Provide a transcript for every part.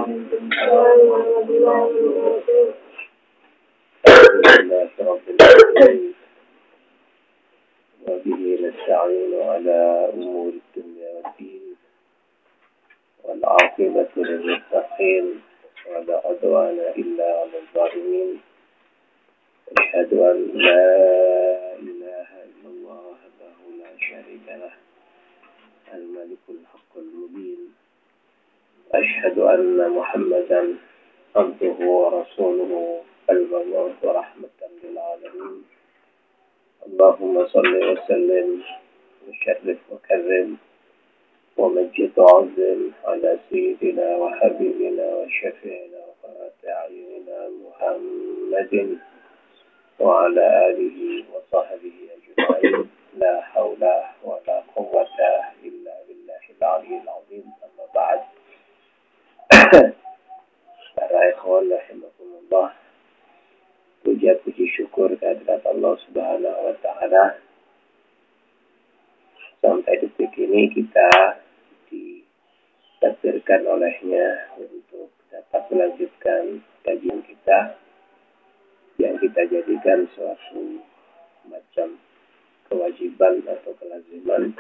وبه نستعين على أمور الدنيا والدين والعاقبة للمتقين ولا عدوان إلا على الظالمين أشهد أن لا إله إلا الله وحده لا شريك له الملك الحق المبين أشهد أن محمدا عبده ورسوله المبعوث رحمة للعالمين اللهم صل وسلم وشرف وكرم ومجد وعظم على سيدنا وحبيبنا وشفيعنا وقرة أعيننا محمد وعلى آله وصحبه أجمعين لا حول ولا قوة إلا بالله العلي العظيم أما بعد para ikhwan rahimakumullah, puji syukur kehadirat Allah Subhanahu wa taala. Sampai detik ini kita ditakdirkan olehnya untuk dapat melanjutkan kajian kita yang kita jadikan suatu macam kewajiban atau kelaziman.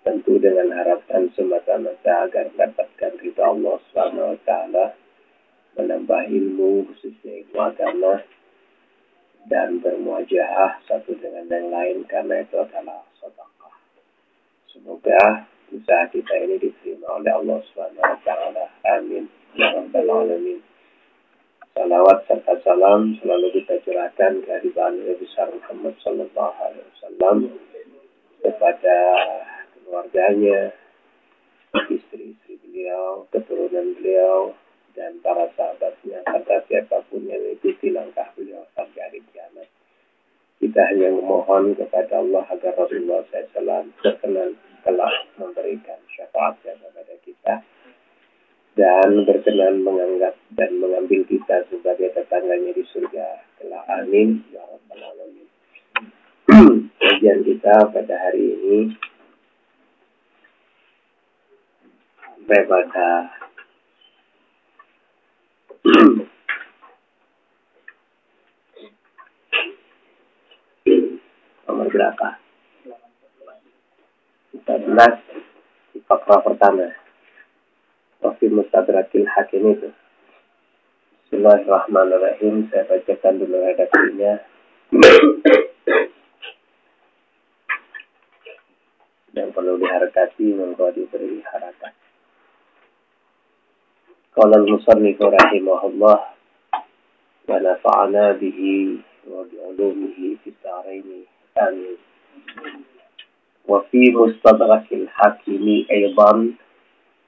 Tentu dengan harapan semata-mata agar mendapatkan ridha Allah Subhanahu wa taala, menambah ilmu khususnya ilmu agama dan bermuajahah satu dengan yang lain karena itu adalah sedekah. Semoga usaha kita ini diterima oleh Allah Subhanahu wa taala. Amin ya rabbal alamin. Salawat serta salam selalu kita curahkan kehadiran Nabi besar Muhammad sallallahu alaihi wasallam kepada keluarganya, istri-istri beliau, keturunan beliau, dan para sahabatnya, serta siapapun yang mengikuti langkah beliau sampai hari kiamat. Kita hanya memohon kepada Allah agar Rasulullah SAW berkenan telah memberikan syafaatnya kepada kita dan berkenan menganggap dan mengambil kita sebagai tetangganya di surga. Kelak amin ya rabbal alamin. Kajian kita pada hari ini pada nomor berapa? 14 di fakta pertama. Wafi Mustadrakil Hakim itu. Bismillahirrahmanirrahim. Saya bacakan dulu redaksinya. Yang perlu diharakati monggo diberi harakat. Qala al-musannif rahimahullah wa nafa'ana bihi wa bi 'ulumihi fid dharain amin. Wa fi mustadrakil hakimi aidan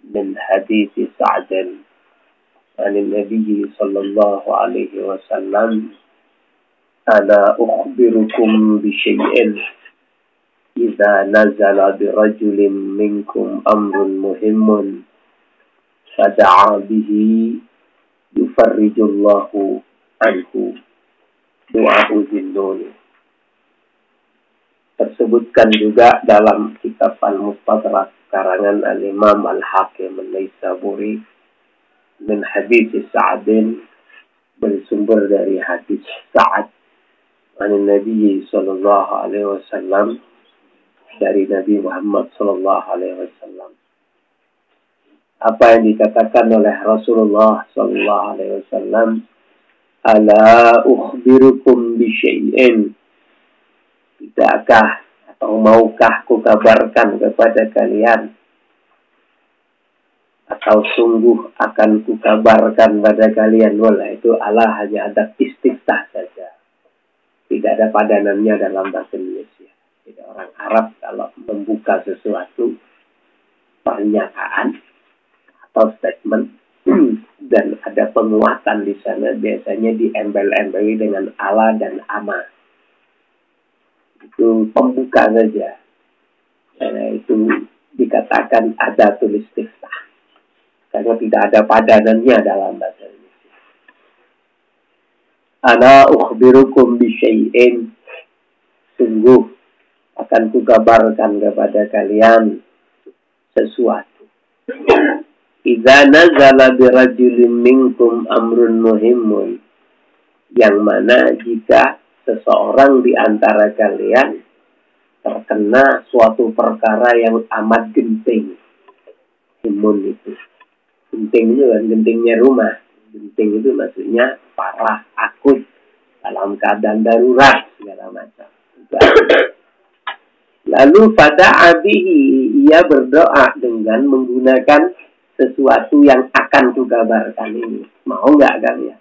min hadits Sa'd an an-nabiy sallallahu alaihi wasallam ala ukhbirukum bi syai'in idza nazala bi rajulin minkum amrun muhimmun fada'a bihi yufarrijullahu anhu du'a'u zinnun. Tersebutkan juga dalam kitab Al-Mustadrak karangan Al-Imam Al-Hakim An-Naisaburi min hadits Sa'd, bersumber dari hadis Sa'd an Nabi sallallahu alaihi wasallam, dari Nabi Muhammad sallallahu alaihi wasallam. Apa yang dikatakan oleh Rasulullah sallallahu alaihi wasallam, ala ukhbirukum bi syai'in, tidakkah atau maukah kukabarkan kepada kalian, atau sungguh akan kukabarkan pada kalian. Wala itu Allah hanya ada istiftah saja, tidak ada padanannya dalam bahasa Indonesia. Jadi orang Arab kalau membuka sesuatu pernyataan atau statement dan ada penguatan di sana, biasanya diembel-embeli dengan ala dan ama. Itu pembuka saja. Karena itu dikatakan ada tulis istiftah. Karena tidak ada padanannya dalam bahasa Indonesia. Ana ukhbirukum bi syai'in, sungguh akan kukabarkan kepada kalian sesuatu. idza nazala birajulin minkum amrun muhimun, yang mana jika seseorang di antara kalian terkena suatu perkara yang amat genting. Himun itu genting itu kan gentingnya rumah. Genting itu maksudnya parah, akut, dalam keadaan darurat segala macam. Lalu pada abihi, ia berdoa dengan menggunakan sesuatu yang akan kukabarkan ini. Mau nggak kalian?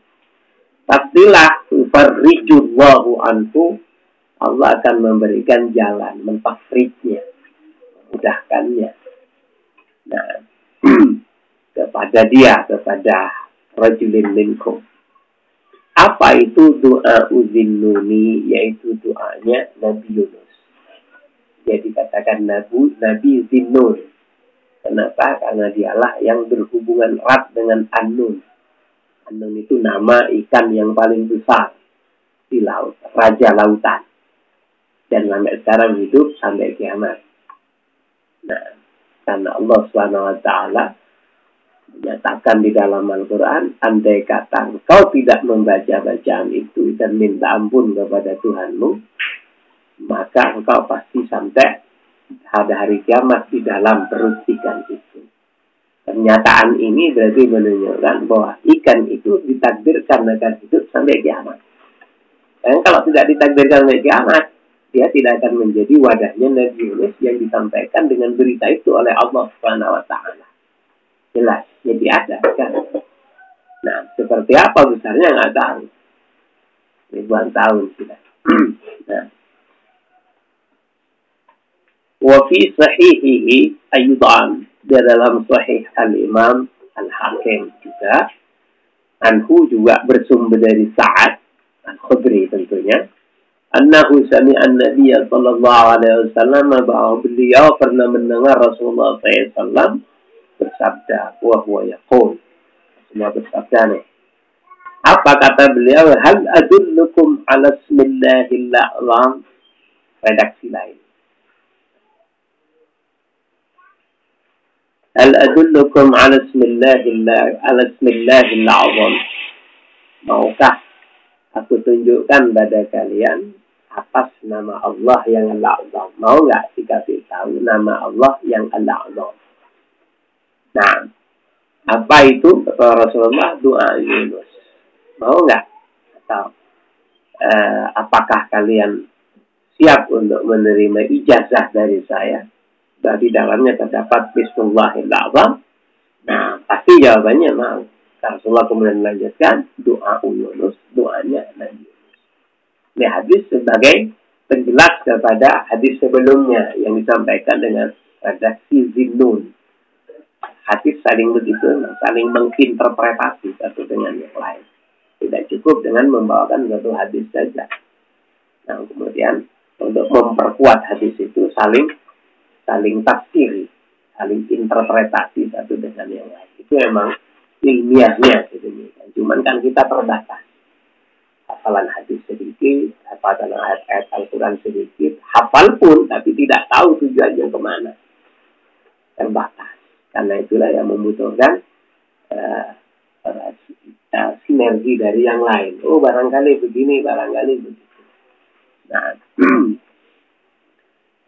Pastilah farrijullahu anhu, Allah akan memberikan jalan, mentafrijnya, memudahkannya. Nah, kepada dia, kepada rajulin minkum. Apa itu doa uzinnuni? Yaitu doanya Nabi Yunus. Jadi katakan Nabi Zinnun. Kenapa? Karena dialah yang berhubungan erat dengan An-Nun. An-Nun itu nama ikan yang paling besar di laut, raja lautan. Dan sampai sekarang hidup sampai kiamat. Nah, karena Allah SWT menyatakan di dalam Al-Quran, andai kata engkau tidak membaca bacaan itu dan minta ampun kepada Tuhanmu, maka engkau pasti sampai pada hari kiamat di dalam perut ikan itu. Pernyataan ini berarti menunjukkan bahwa ikan itu ditakdirkan akan hidup sampai kiamat. Dan kalau tidak ditakdirkan sampai kiamat, dia tidak akan menjadi wadahnya Nabi Yunus yang disampaikan dengan berita itu oleh Allah SWT. Jelas, jadi ada kan. Nah, seperti apa besarnya nggak tahu. Ribuan tahun sudah. Nah, wa fi sahihihi aydan, di dalam sahih al-Imam Al-Hakim juga, anhu juga bersumber dari Sa'ad Al-Khudri tentunya, annahu sami'a an-nabiy sallallahu alaihi wasallam, bahwa beliau pernah mendengar Rasulullah SAW bersabda, wa huwa yaqul, semua bersabda nih. Apa kata beliau? Hal adullukum ala ismillahil a'zam. Redaksi lain. Hal adullukum ala ismillahil a'zam. Maukah aku tunjukkan pada kalian atas nama Allah yang al-a'zam? Mau nggak dikasih tahu nama Allah yang al-a'zam? Nah, apa itu? Kata Rasulullah, doa Yunus. Mau nggak? Atau apakah kalian siap untuk menerima ijazah dari saya? Di dalamnya terdapat Bismillahirrahmanirrahim. Nah, pasti jawabannya mau. Rasulullah kemudian melanjutkan doa Yunus, doanya Nabi Yunus. Ini hadis sebagai penjelas kepada hadis sebelumnya yang disampaikan dengan redaksi Zinnun. Hadis saling begitu, saling menginterpretasi satu dengan yang lain. Tidak cukup dengan membawakan satu hadis saja. Nah, kemudian untuk memperkuat hadis itu saling tafsiri, saling interpretasi satu dengan yang lain. Itu memang ilmiahnya gitu. Cuman kan kita terbatas. Hafalan hadis sedikit, hafalan ayat-ayat Al-Quran sedikit, hafal pun tapi tidak tahu tujuannya kemana. Terbatas. Karena itulah yang membutuhkan sinergi dari yang lain. Oh, barangkali begini, barangkali begitu. Nah,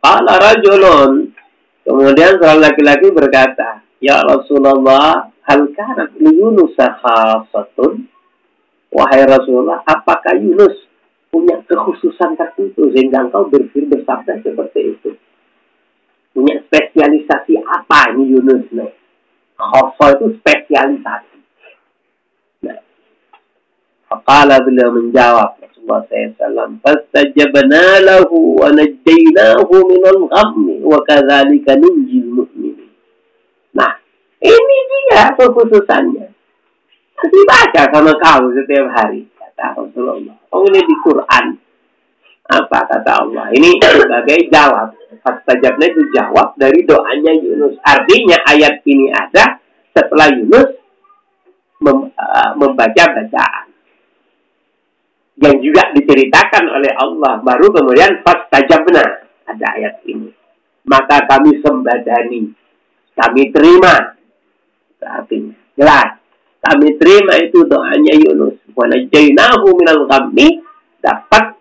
qala rajulun, kemudian seorang laki-laki berkata, ya Rasulullah, hal kanat li Yunus khassatun? Wahai Rasulullah, apakah Yunus punya kekhususan tertentu sehingga engkau bersabda seperti itu? Punya spesialisasi apa ini Yunus nih? Khassa itu spesialisasi. Nah, faqala, beliau menjawab Rasulullah SAW, fastajabna lahu wa najjaynahu minal ghammi wa kadzalika nunjil mu'minin. Nah, ini dia kekhususannya. Nanti baca sama kau setiap hari, kata Rasulullah. Oh, ini di Quran. Apa kata Allah? Ini sebagai jawab. Fastajabna itu jawab dari doanya Yunus. Artinya ayat ini ada setelah Yunus membaca bacaan yang juga diceritakan oleh Allah. Baru kemudian fastajabna ada ayat ini. Maka kami sembadani, kami terima artinya jelas. Kami terima itu doanya Yunus. Wa najainahu minal ghammi, dapat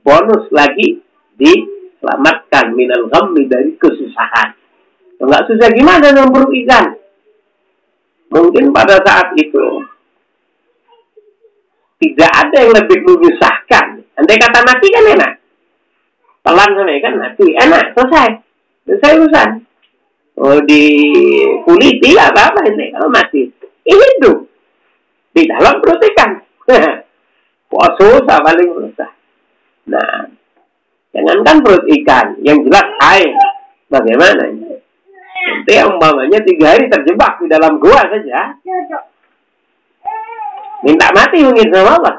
bonus lagi, diselamatkan minal ghammi, dari kesusahan. Enggak susah gimana memburu ikan? Mungkin pada saat itu tidak ada yang lebih menyusahkan. Andai kata mati kan enak. Telan sama ikan mati, enak, selesai urusan. Oh, di kuliti apa-apa ini kalau mati. Hidup di dalam perut ikan. Susah paling susah. Nah, jangankan perut ikan, yang jelas air. Bagaimana ini? Nanti yang umpamanya 3 hari terjebak di dalam gua saja. Minta mati mungkin sama Allah.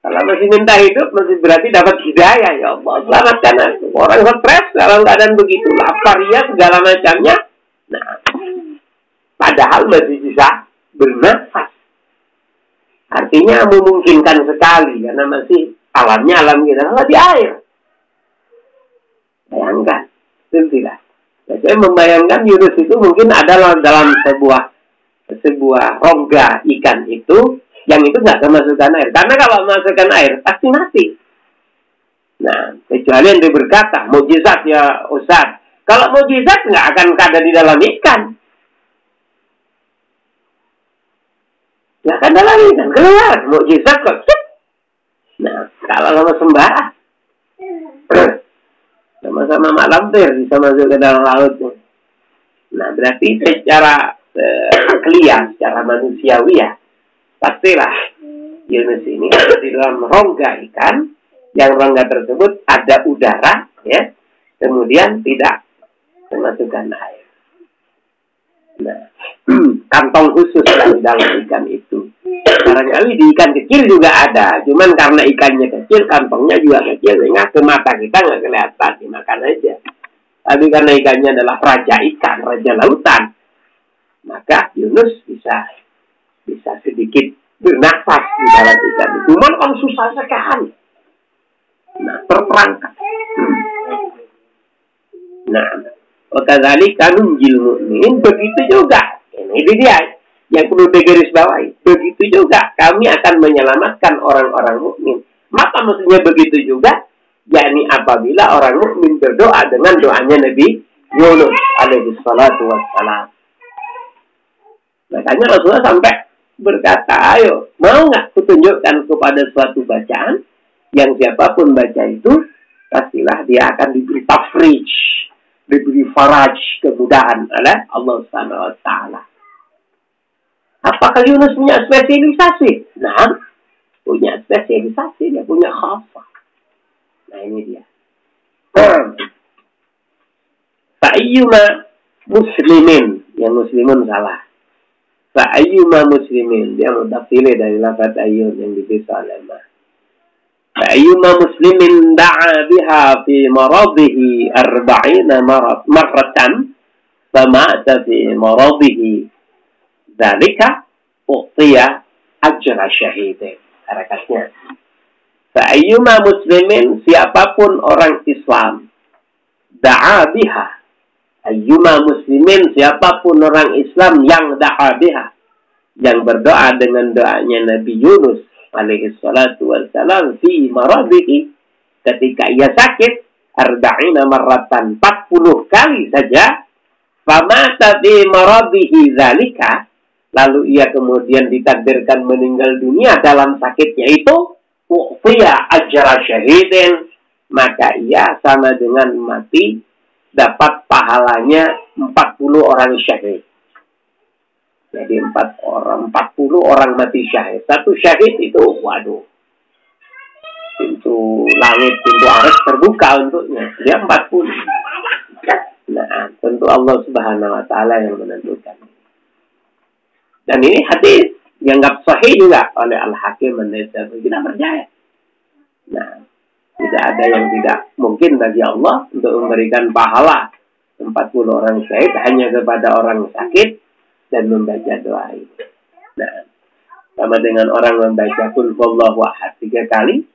Kalau masih minta hidup, masih berarti dapat hidayah. Ya Allah, selamatkan aku. Orang stres dalam keadaan begitu, lapar ya, segala macamnya. Nah, padahal masih bisa bernafas. Artinya memungkinkan sekali, karena masih alamnya alam kita. Kalau di air. Bayangkan. Itu tidak. Ya, saya membayangkan Yunus itu mungkin adalah dalam sebuah rongga ikan itu, yang itu nggak kemasukan air. Karena kalau masukkan air, pasti mati. Nah, kecuali yang dia berkata, mukjizat ya Ustaz. Kalau mukjizat nggak akan ada di dalam ikan. Nggak akan dalam ikan, keluar. Mukjizat kok. Nah, kalau sama sembara, sama-sama mak lampir bisa masuk ke dalam laut. Nah, berarti secara akliah, secara manusiawi ya, pastilah Yunus ini ada di dalam rongga ikan, yang rongga tersebut ada udara, ya, kemudian tidak memasukkan air. Nah, kantong khusus di dalam ikan itu. Barangkali di ikan kecil juga ada, cuman karena ikannya kecil, kantongnya juga kecil, sehingga ke mata kita nggak kelihatan, dimakan aja. Tapi karena ikannya adalah raja ikan, raja lautan, maka Yunus bisa sedikit bernafas di dalam ikan itu. Cuman kan susah sekali. Nah, terperangkap. Nah, wakadzalika nunjil mu'minin, begitu juga. Ini dia yang perlu digarisbawahi. Begitu juga kami akan menyelamatkan orang-orang mukmin. Maka maksudnya begitu juga, yakni apabila orang mukmin berdoa dengan doanya Nabi Yunus alaihi salatu wassalam. Makanya Rasulullah sampai berkata, ayo, mau nggak kutunjukkan kepada suatu bacaan yang siapapun baca itu, pastilah dia akan diberi tafrij, diberi faraj, kemudahan oleh Allah Subhanahu wa taala. Apakah Yunus punya spesialisasi? Nah, punya spesialisasi, dia punya khasah. Nah, ini dia. Fa'ayyuma muslimin, yang muslimun salah. Fa'ayyuma muslimin, dia mutafsir dari lafaz ayyun yang dipisah oleh ma. Fa'ayyuma muslimin da'a biha fi maradihi 40 marratan fama'ata fi maradihi dzalika u'tiya ajra syahidin. Harakatnya. Fa'ayyuma muslimin, siapapun orang Islam, da'a biha, ayyuma muslimin, siapapun orang Islam yang da'a biha, yang berdoa dengan doanya Nabi Yunus alaihi salatu wassalam fi maradihi, ketika ia sakit, 40 marratan, 40 kali saja, famata fi maradihi dzalika, lalu ia kemudian ditakdirkan meninggal dunia dalam sakitnya itu, u'tiya ajra syahidin, maka ia sama dengan mati, dapat pahalanya 40 orang syahid. Jadi 40 orang mati syahid. Satu syahid itu, waduh, pintu langit, pintu aras terbuka untuknya. Dia 40. Nah, tentu Allah Subhanahu wa taala yang menentukan. Dan ini hadis dianggap sahih juga oleh Al-Hakim An-Naisaburi. Kita percaya. Nah, tidak ada yang tidak mungkin bagi Allah untuk memberikan pahala 40 orang syahid hanya kepada orang sakit dan membaca doa itu. Nah, sama dengan orang membaca Qul huwallahu ahad 3 kali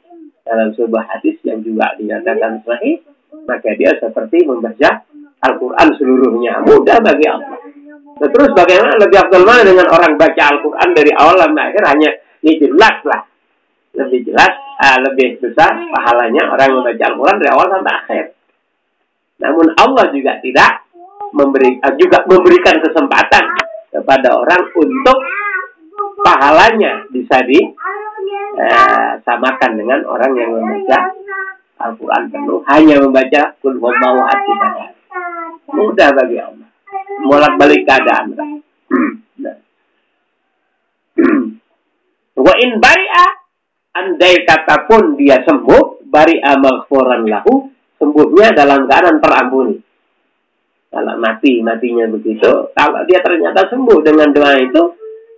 dalam sebuah hadis yang juga dinyatakan sahih, maka dia seperti membaca Al-Quran seluruhnya. Mudah bagi Allah. Nah, terus bagaimana lebih afdal mana dengan orang baca Al-Quran dari awal sampai akhir? Hanya ya jelas lah, lebih jelas, lebih besar pahalanya orang yang membaca Al-Quran dari awal sampai akhir. Namun Allah juga tidak memberikan kesempatan kepada orang untuk pahalanya bisa disamakan dengan orang yang membaca Al-Quran penuh hanya membaca Qul huwallahu ahad. Mudah bagi Allah bolak-balik keadaan. Wa in bari'a, andai kata pun dia sembuh, bari'a maghfuran lahu, sembuhnya dalam keadaan terampuni. Kalau matinya begitu, kalau dia ternyata sembuh dengan doa itu,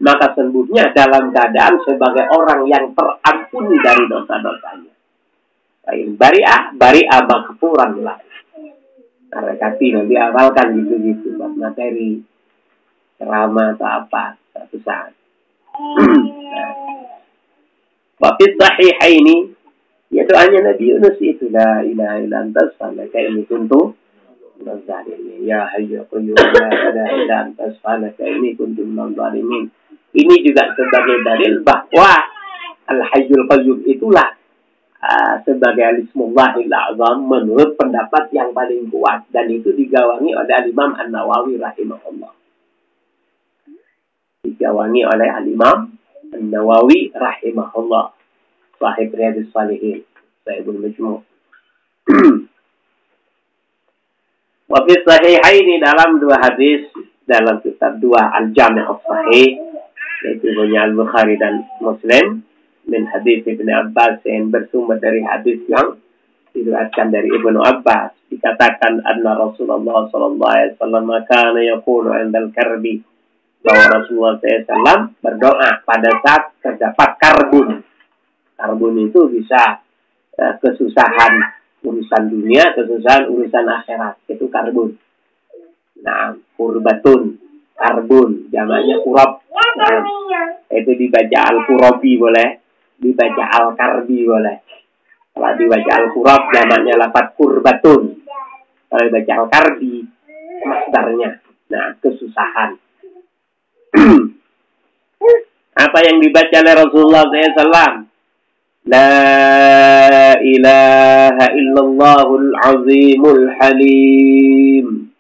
maka sembuhnya dalam keadaan sebagai orang yang terampuni dari dosa-dosanya. Wa in bari'a maghfuran lahu. Rekati nanti awalkan gitu-gitu buat materi ceramah atau apa satu saat. Wafid sahihaini, ya doanya Nabi Yunus itu, la ilaha illa anta subhanaka inni kuntu minadz zalimin. Ya hayyu ya qayyum la ilaha illa anta subhanaka inni kuntu minadz zalimin. Ini juga sebagai dalil bahwa Al-Hayyul Qayyum itulah sebagai Al-Ismullahil A'zam menurut pendapat yang paling kuat, dan itu digawangi oleh Al-Imam An-Nawawi rahimahullah. Digawangi oleh Al-Imam An-Nawawi rahimahullah, sahib Riyadhus Shalihin, sahibul Majmu'. Wa fi sahihaini, dalam dua hadis dalam kitab dua Al-Jami' as-Sahih, yaitu punya Al-Bukhari dan Muslim, min hadis Ibnu Abbas, yang bersumber dari hadis yang diriwayatkan dari Ibnu Abbas, dikatakan anna Rasulullah sallallahu alaihi wasallam kana yaqulu 'indal karbi, bahwa Rasulullah SAW berdoa pada saat terdapat karbun. Karbun itu bisa kesusahan urusan dunia, kesusahan urusan akhirat, itu karbun. Nah, kurbatun, karbun, jamaknya kurab. Nah, itu dibaca al-kurabi boleh, dibaca al-karbi boleh. Kalau dibaca al-kurab, jamaknya lafaz kurbatun. Kalau dibaca al-karbi, masdarnya. Nah, kesusahan. Apa yang dibaca oleh Rasulullah SAW? La ilaha illallahul azimul halim.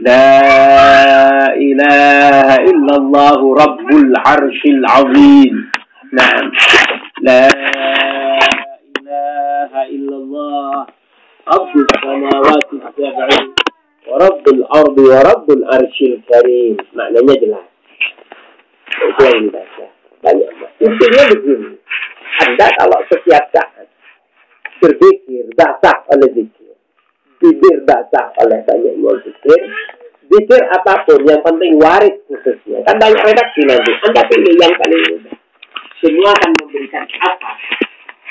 La ilaha illallahu rabbul arshil azim. Nah, la ilaha illallah rabbus samawati sab'i wa rabbul ardi wa rabbul arshil karim. Maknanya jelas. Itu yang dibaca. Banyak. Intinya begini. Anda kalau setiap saat berzikir, basah oleh zikir, bibir basah oleh banyaknya zikir, zikir apapun, yang penting waris khususnya. Kan banyak redaksi nanti. Anda pilih yang paling mudah. Semua akan memberikan apa?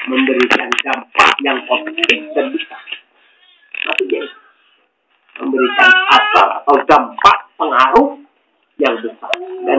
Memberikan dampak yang positif dan besar. Maksudnya memberikan asal atau dampak pengaruh yang besar. Dan